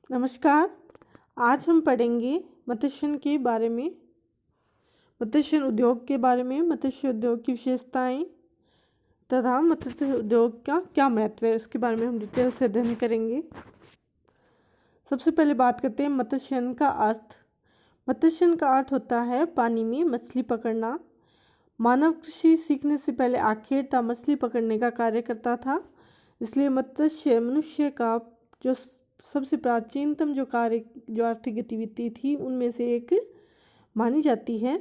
नमस्कार। आज हम पढ़ेंगे मत्स्य के बारे में, मत्स्य उद्योग के बारे में, मत्स्य उद्योग की विशेषताएं तथा मत्स्य उद्योग का क्या महत्व है उसके बारे में हम डिटेल से अध्ययन करेंगे। सबसे पहले बात करते हैं मत्स्य का अर्थ। मत्स्य का अर्थ होता है पानी में मछली पकड़ना। मानव कृषि सीखने से पहले आखेट था मछली पकड़ने का कार्य करता था, इसलिए मत्स्य मनुष्य का जो सबसे प्राचीनतम जो आर्थिक गतिविधि थी उनमें से एक मानी जाती है।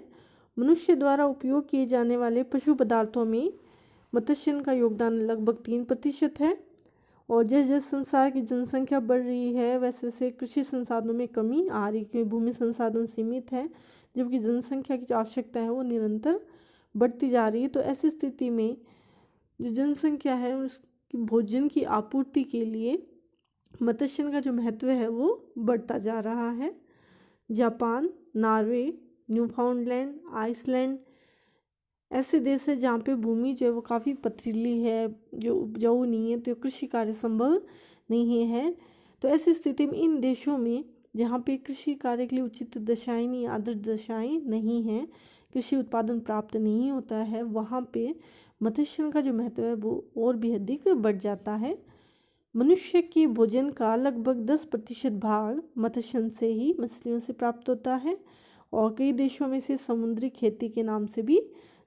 मनुष्य द्वारा उपयोग किए जाने वाले पशु पदार्थों में मत्स्य का योगदान लगभग 3% है। और जैसे जैसे संसार की जनसंख्या बढ़ रही है वैसे वैसे कृषि संसाधनों में कमी आ रही, क्योंकि भूमि संसाधन सीमित है जबकि जनसंख्या की जो आवश्यकता है वो निरंतर बढ़ती जा रही है। तो ऐसी स्थिति में जो जनसंख्या है उसकी भोजन की आपूर्ति के लिए मत्स्य का जो महत्व है वो बढ़ता जा रहा है। जापान, नॉर्वे, न्यूफाउंडलैंड, आइसलैंड ऐसे देश है जहाँ पे भूमि जो है वो काफ़ी पथरीली है, जो उपजाऊ नहीं है, तो कृषि कार्य संभव नहीं है। तो ऐसी स्थिति में इन देशों में जहाँ पे कृषि कार्य के लिए उचित दशाएं नहीं, आदर्श दशाएं नहीं हैं, कृषि उत्पादन प्राप्त नहीं होता है, वहाँ पे मत्स्य का जो महत्व है वो और भी अधिक बढ़ जाता है। मनुष्य के भोजन का लगभग 10% भाग मत्स्य से ही मछलियों से प्राप्त होता है और कई देशों में इसे समुद्री खेती के नाम से भी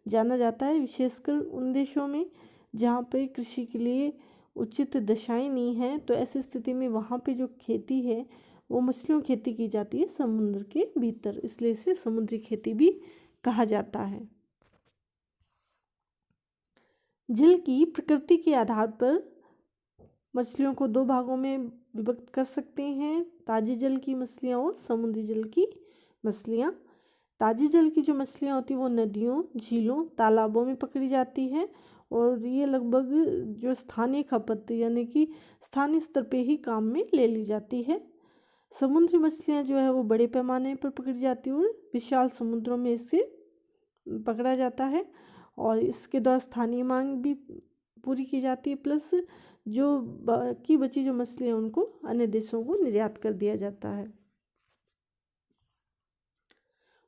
जाना जाता है, विशेषकर उन देशों में जहाँ पे कृषि के लिए उचित दशाएं नहीं हैं। तो ऐसी स्थिति में वहाँ पे जो खेती है वो मछलियों खेती की जाती है समुद्र के भीतर, इसलिए इसे समुद्री खेती भी कहा जाता है। जल की प्रकृति के आधार पर मछलियों को 2 भागों में विभक्त कर सकते हैं, ताजे जल की मछलियाँ और समुद्री जल की मछलियाँ। ताजे जल की जो मछलियाँ होती हैं वो नदियों, झीलों, तालाबों में पकड़ी जाती है और ये लगभग जो स्थानीय खपत यानी कि स्थानीय स्तर पे ही काम में ले ली जाती है। समुद्री मछलियाँ जो है वो बड़े पैमाने पर पकड़ी जाती है और विशाल समुद्रों में इसे पकड़ा जाता है और इसके द्वारा स्थानीय मांग भी पूरी की जाती है, प्लस जो बाकी बची जो मछलियाँ उनको अन्य देशों को निर्यात कर दिया जाता है।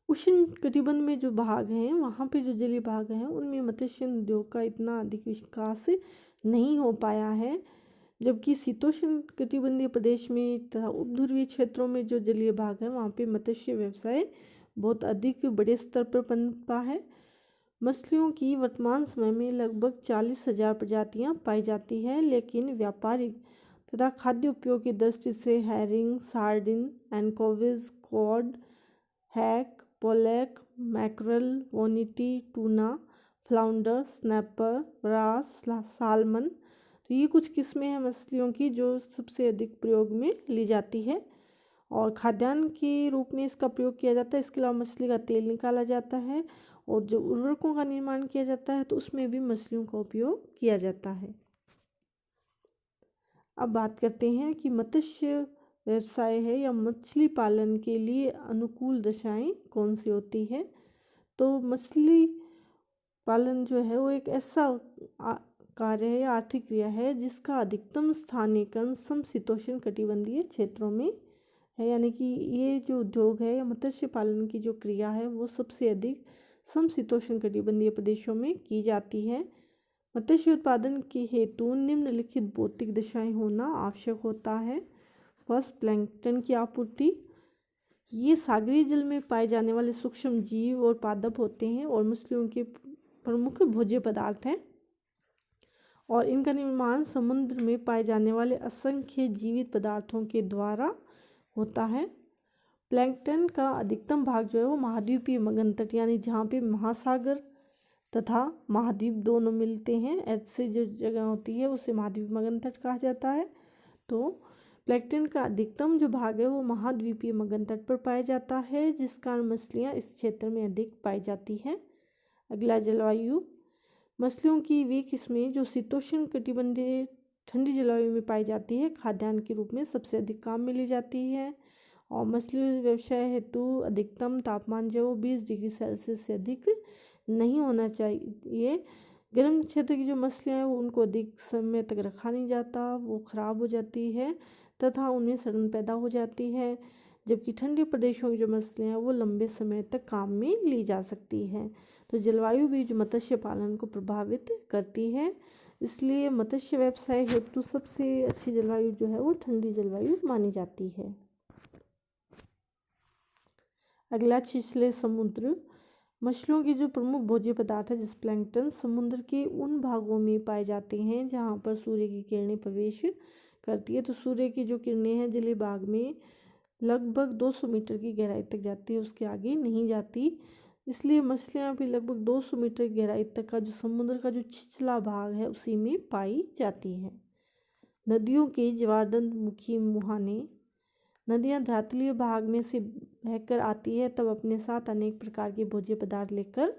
उष्ण कटिबंध में जो भाग हैं वहाँ पे जो जलीय भाग हैं उनमें मत्स्य उद्योग का इतना अधिक विकास नहीं हो पाया है, जबकि शीतोष्ण कटिबंधीय प्रदेश में तथा उपध्रुवीय क्षेत्रों में जो जलीय भाग है वहाँ पे मत्स्य व्यवसाय बहुत अधिक बड़े स्तर पर पनपा है। मछलियों की वर्तमान समय में लगभग 40,000 प्रजातियां पाई जाती है, लेकिन व्यापारिक तथा खाद्य उपयोग की दृष्टि से herring, sardine, anchovies, cod, hake, pollock, mackerel, bonito, tuna, flounder, snapper, ब्रास, सालमन, तो ये कुछ किस्में हैं मछलियों की जो सबसे अधिक प्रयोग में ली जाती है और खाद्यान्न के रूप में इसका प्रयोग किया जाता है। इसके अलावा मछली का तेल निकाला जाता है और जो उर्वरकों का निर्माण किया जाता है तो उसमें भी मछलियों का उपयोग किया जाता है। अब बात करते हैं कि मत्स्य व्यवसाय है या मछली पालन के लिए अनुकूल दशाएं कौन सी होती है। तो मछली पालन जो है वो एक ऐसा कार्य है या आर्थिक क्रिया है जिसका अधिकतम स्थानीयकरण समशीतोष्ण कटिबंधीय क्षेत्रों में है, यानी कि ये जो उद्योग है या मत्स्य पालन की जो क्रिया है वो सबसे अधिक समशीतोष्ण कटिबंधीय प्रदेशों में की जाती है। मत्स्य उत्पादन के हेतु निम्नलिखित भौतिक दशाएं होना आवश्यक होता है। फर्स्ट, प्लैंकटन की आपूर्ति। ये सागरीय जल में पाए जाने वाले सूक्ष्म जीव और पादप होते हैं और मछलियों के प्रमुख भोज्य पदार्थ हैं और इनका निर्माण समुद्र में पाए जाने वाले असंख्य जीवित पदार्थों के द्वारा होता है। प्लैंकटन का अधिकतम भाग जो है वो महाद्वीपीय मगन तट यानी जहाँ पे महासागर तथा महाद्वीप दोनों मिलते हैं, ऐसे जो जगह होती है उसे महाद्वीप मगन तट कहा जाता है। तो प्लैंकटन का अधिकतम जो भाग है वो महाद्वीपीय मगन तट पर पाया जाता है, जिस कारण मछलियाँ इस क्षेत्र में अधिक पाई जाती हैं। अगला, जलवायु। मछलियों की वे किस्में जो शीतोष्ण कटिबंधीय ठंडी जलवायु में पाई जाती है खाद्यान्न के रूप में सबसे अधिक काम में ली जाती है और मछली व्यवसाय हेतु अधिकतम तापमान जो 20 डिग्री सेल्सियस से अधिक नहीं होना चाहिए। गर्म क्षेत्र की जो मछलियाँ हैं वो उनको अधिक समय तक रखा नहीं जाता, वो ख़राब हो जाती है, तथा उनमें सड़न पैदा हो जाती है, जबकि ठंडे प्रदेशों की जो मछलियाँ हैं वो लंबे समय तक काम में ली जा सकती हैं। तो जलवायु भी जो मत्स्य पालन को प्रभावित करती है, इसलिए मत्स्य व्यवसाय हेतु सबसे अच्छी जलवायु जो है वो ठंडी जलवायु मानी जाती है। अगला छिछले समुद्र। मछलियों की जो प्रमुख भोज्य पदार्थ है जिस प्लैंकटन समुद्र के उन भागों में पाए जाते हैं जहाँ पर सूर्य की किरणें प्रवेश करती है। तो सूर्य की जो किरणें हैं जलीय भाग में लगभग 200 मीटर की गहराई तक जाती है, उसके आगे नहीं जाती। इसलिए मछलियाँ भी लगभग 200 मीटर गहराई तक का जो समुद्र का जो छिछला भाग है उसी में पाई जाती है। नदियों के ज्वारदंड मुखी मुहाने। नदियाँ धरातलीय भाग में से बहकर आती है तब अपने साथ अनेक प्रकार के भोज्य पदार्थ लेकर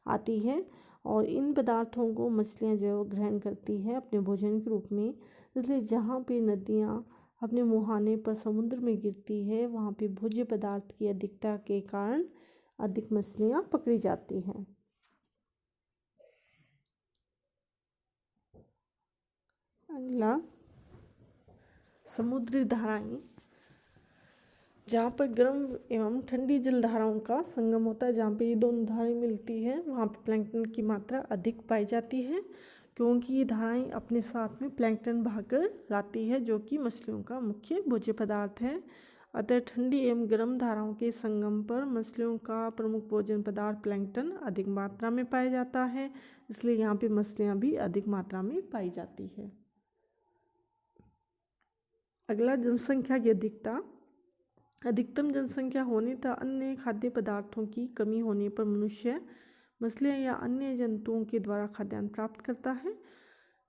आती है, और इन पदार्थों को मछलियाँ जो है वो ग्रहण करती है अपने भोजन के रूप में। इसलिए जहाँ पे नदियाँ अपने मुहाने पर समुद्र में गिरती है वहाँ पे भोज्य पदार्थ की अधिकता के कारण अधिक मछलियाँ पकड़ी जाती हैं। अगला समुद्री धाराएं। जहाँ पर गर्म एवं ठंडी जलधाराओं का संगम होता है, जहाँ पे ये दोनों धाराएं मिलती हैं वहाँ पे प्लैंकटन की मात्रा अधिक पाई जाती है, क्योंकि ये धाराएं अपने साथ में प्लैंकटन बहाकर लाती है जो कि मछलियों का मुख्य भोज्य पदार्थ है। अतः ठंडी एवं गर्म धाराओं के संगम पर मछलियों का प्रमुख भोजन पदार्थ प्लैंकटन अधिक मात्रा में पाया जाता है, इसलिए यहाँ पे मछलियाँ भी अधिक मात्रा में पाई जाती है। अगला जनसंख्या की अधिकता। अधिकतम जनसंख्या होने तथा अन्य खाद्य पदार्थों की कमी होने पर मनुष्य मछलियाँ या अन्य जंतुओं के द्वारा खाद्यान्न प्राप्त करता है।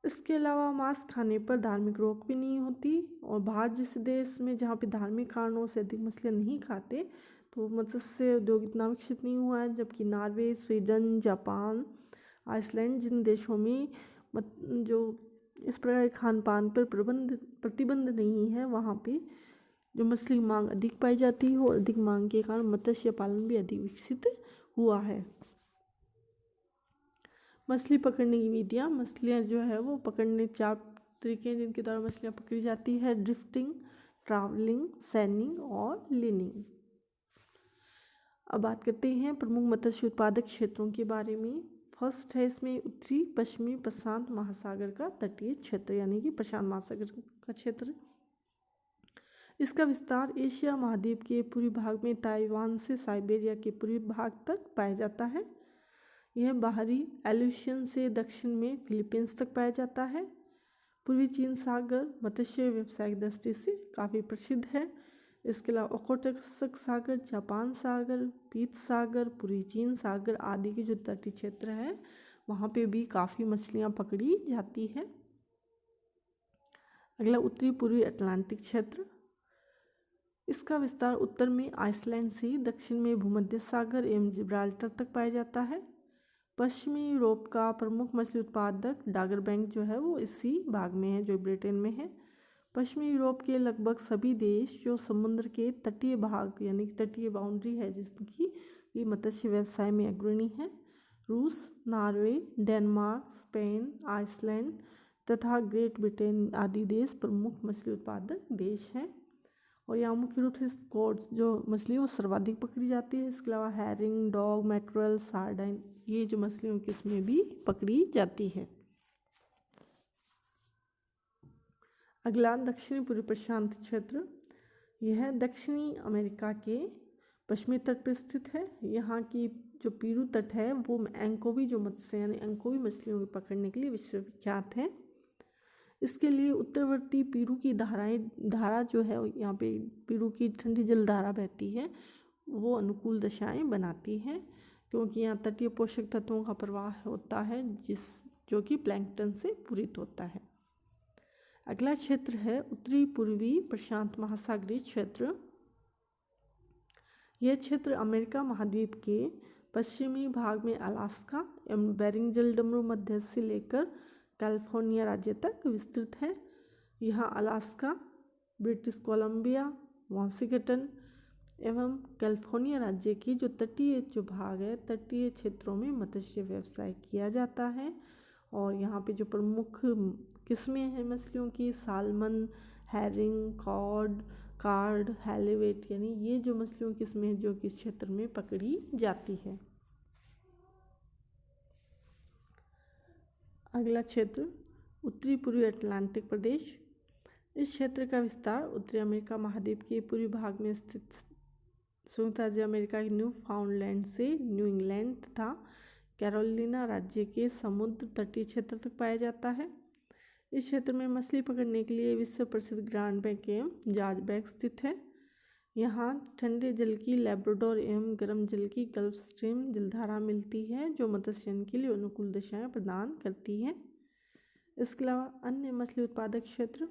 इसके अलावा मांस खाने पर धार्मिक रोक भी नहीं होती, और बाहर जिस देश में जहाँ पे धार्मिक कारणों से अधिक मछलियाँ नहीं खाते तो मत्स्य उद्योग इतना विकसित नहीं हुआ है, जबकि नॉर्वे, स्वीडन, जापान, आइसलैंड जिन देशों में जो इस प्रकार खान पान पर प्रतिबंध नहीं है वहाँ पे जो मछली मांग अधिक पाई जाती है, और अधिक मांग के कारण मत्स्य पालन भी अधिक विकसित हुआ है। मछली पकड़ने की विधियाँ। मछलियाँ जो है वो पकड़ने 4 तरीके हैं जिनके द्वारा मछलियाँ पकड़ी जाती है: ड्रिफ्टिंग, ट्रैवलिंग, सैनिंग और लीनिंग। अब बात करते हैं प्रमुख मत्स्य उत्पादक क्षेत्रों के बारे में। फर्स्ट है इसमें उत्तरी पश्चिमी प्रशांत महासागर का तटीय क्षेत्र, यानी कि प्रशांत महासागर का क्षेत्र। इसका विस्तार एशिया महाद्वीप के पूर्वी भाग में ताइवान से साइबेरिया के पूर्वी भाग तक पाया जाता है। यह बाहरी एल्यूशियन से दक्षिण में फिलीपींस तक पाया जाता है। पूर्वी चीन सागर मत्स्य व्यवसाय की दृष्टि से काफ़ी प्रसिद्ध है। इसके अलावा ओखोटक सागर, जापान सागर, पीत सागर, पूर्वी चीन सागर आदि के जो तटीय क्षेत्र है वहाँ पे भी काफ़ी मछलियाँ पकड़ी जाती है। अगला उत्तरी पूर्वी अटलांटिक क्षेत्र। इसका विस्तार उत्तर में आइसलैंड से दक्षिण में भूमध्य सागर एवं जिब्राल्टर तक पाया जाता है। पश्चिमी यूरोप का प्रमुख मछली उत्पादक डागर बैंक जो है वो इसी भाग में है जो ब्रिटेन में है। पश्चिमी यूरोप के लगभग सभी देश जो समुद्र के तटीय भाग यानी कि तटीय बाउंड्री है जिसकी ये मत्स्य व्यवसाय में अग्रणी है। रूस, नॉर्वे, डेनमार्क, स्पेन, आइसलैंड तथा ग्रेट ब्रिटेन आदि देश प्रमुख मछली उत्पादक देश हैं, और यहाँ मुख्य रूप से स्क्वैड जो मछली वो सर्वाधिक पकड़ी जाती है। इसके अलावा हैरिंग, डॉग, मैक्रेल, सार्डाइन ये जो मछलियों की इसमें भी पकड़ी जाती है। अगला दक्षिणी पूर्वी प्रशांत क्षेत्र। यह दक्षिणी अमेरिका के पश्चिमी तट पर स्थित है। यहाँ की जो पीरू तट है वो एंकोवी जो मत्स्य यानी एंकोवी मछलियों को पकड़ने के लिए विश्वविख्यात है। इसके लिए उत्तरवर्ती पीरू की धारा जो है यहाँ पे पीरू की ठंडी जलधारा बहती है वो अनुकूल दशाएं बनाती है, क्योंकि यहाँ तटीय पोषक तत्वों का प्रवाह होता है जो कि प्लैंकटन से पूरित होता है। अगला क्षेत्र है उत्तरी पूर्वी प्रशांत महासागरीय क्षेत्र। यह क्षेत्र अमेरिका महाद्वीप के पश्चिमी भाग में अलास्का एवं बेरिंग जलडमरू मध्य से लेकर कैलिफोर्निया राज्य तक विस्तृत है। यहाँ अलास्का, ब्रिटिश कोलंबिया, वाशिंगटन एवं कैलिफोर्निया राज्य की जो तटीय जो भाग है तटीय क्षेत्रों में मत्स्य व्यवसाय किया जाता है, और यहाँ पे जो प्रमुख किस्में हैं मछलियों की सालमन, हैरिंग, कॉड, कार्ड, हैलीवेट, यानी ये जो मछलियों की किस्में हैं जो कि इस क्षेत्र में पकड़ी जाती है। अगला क्षेत्र उत्तरी पूर्वी अटलांटिक प्रदेश। इस क्षेत्र का विस्तार उत्तरी अमेरिका महाद्वीप के पूर्वी भाग में स्थित संयुक्त राज्य अमेरिका के न्यू फाउंडलैंड से न्यू इंग्लैंड तथा कैरोलिना राज्य के समुद्र तटीय क्षेत्र तक पाया जाता है। इस क्षेत्र में मछली पकड़ने के लिए विश्व प्रसिद्ध ग्रांड बैंक एवं जॉर्ज बैंक स्थित है। यहाँ ठंडे जल की लैब्राडोर एवं गर्म जल की गल्फ स्ट्रीम जलधारा मिलती है जो मत्स्यन के लिए अनुकूल दशाएं प्रदान करती हैं। इसके अलावा अन्य मछली उत्पादक क्षेत्र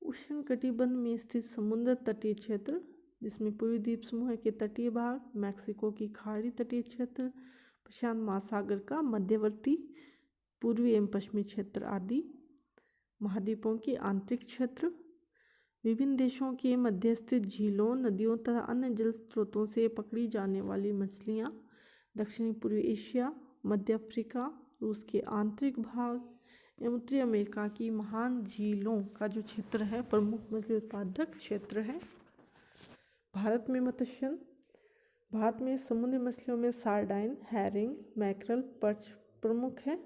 उष्ण कटिबंध में स्थित समुद्र तटीय क्षेत्र, जिसमें पूर्वी द्वीप समूह के तटीय भाग, मैक्सिको की खाड़ी तटीय क्षेत्र, प्रशांत महासागर का मध्यवर्ती पूर्वी एवं पश्चिमी क्षेत्र आदि, महाद्वीपों के आंतरिक क्षेत्र, विभिन्न देशों के मध्य स्थित झीलों, नदियों तथा अन्य जल स्रोतों से पकड़ी जाने वाली मछलियाँ, दक्षिणी पूर्वी एशिया, मध्य अफ्रीका, रूस के आंतरिक भाग एवं उत्तरी अमेरिका की महान झीलों का जो क्षेत्र है प्रमुख मछली उत्पादक क्षेत्र है। भारत में मत्स्यन। भारत में समुद्री मछलियों में सार्डाइन, हैरिंग, मैकरल, पर्च प्रमुख है।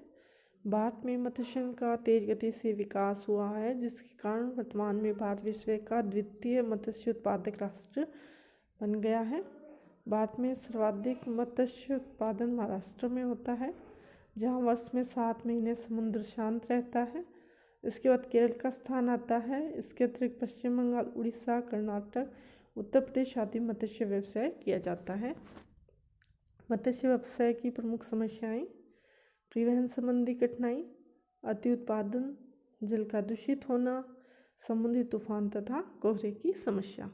भारत में मत्स्यन का तेज गति से विकास हुआ है, जिसके कारण वर्तमान में भारत विश्व का द्वितीय मत्स्य उत्पादक राष्ट्र बन गया है। भारत में सर्वाधिक मत्स्य उत्पादन महाराष्ट्र में होता है, जहाँ वर्ष में 7 महीने समुद्र शांत रहता है। इसके बाद केरल का स्थान आता है। इसके अतिरिक्त पश्चिम बंगाल, उड़ीसा, कर्नाटक, उत्तर प्रदेश आदि मत्स्य व्यवसाय किया जाता है। मत्स्य व्यवसाय की प्रमुख समस्याएं: परिवहन संबंधी कठिनाई, अति उत्पादन, जल का दूषित होना, समुद्री तूफान तथा कोहरे की समस्या।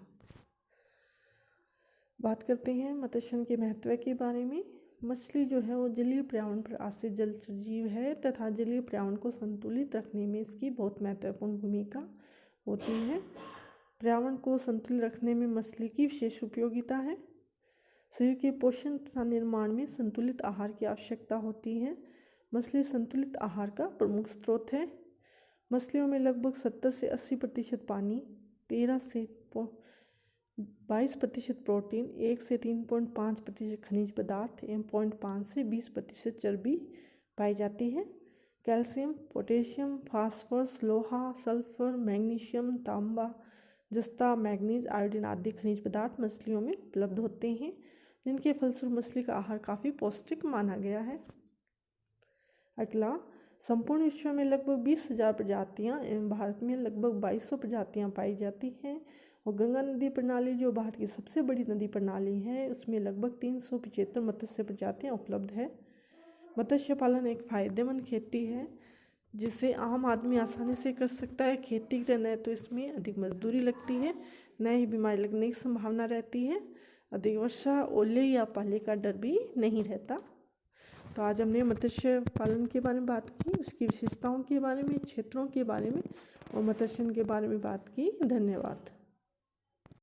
बात करते हैं मत्स्यन के महत्व के बारे में। मछली जो है वो जलीय पर्यावरण पर आश्रित जलचर जीव है तथा जलीय पर्यावरण को संतुलित रखने में इसकी बहुत महत्वपूर्ण भूमिका होती है। पर्यावरण को संतुलित रखने में मछली की विशेष उपयोगिता है। शरीर के पोषण तथा निर्माण में संतुलित आहार की आवश्यकता होती है। मछली संतुलित आहार का प्रमुख स्रोत है। मछलियों में लगभग 70 से 80% पानी, 13 से 22% प्रोटीन, 1 से 3.5% खनिज पदार्थ एवं 0.5 से 20% चर्बी पाई जाती है। कैल्शियम, पोटेशियम, फास्फोरस, लोहा, सल्फर, मैग्नीशियम, तांबा, जस्ता, मैग्नीज, आयोडीन आदि खनिज पदार्थ मछलियों में उपलब्ध होते हैं, जिनके फलस्वरूप मछली का आहार काफ़ी पौष्टिक माना गया है। अगला, संपूर्ण विश्व में लगभग 20,000 प्रजातियाँ एवं भारत में लगभग 2200 प्रजातियाँ पाई जाती हैं। और गंगा नदी प्रणाली जो भारत की सबसे बड़ी नदी प्रणाली है, उसमें लगभग 375 मत्स्य प्रजातियाँ उपलब्ध है। मत्स्य पालन एक फायदेमंद खेती है, जिसे आम आदमी आसानी से कर सकता है। खेती के न तो इसमें अधिक मजदूरी लगती है, न ही बीमारी लगने की संभावना रहती है। अधिक वर्षा, ओले या पाले का डर भी नहीं रहता। तो आज हमने मत्स्य पालन के बारे में बात की, उसकी विशेषताओं के बारे में, क्षेत्रों के बारे में और मत्स्यन के बारे में बात की। धन्यवाद।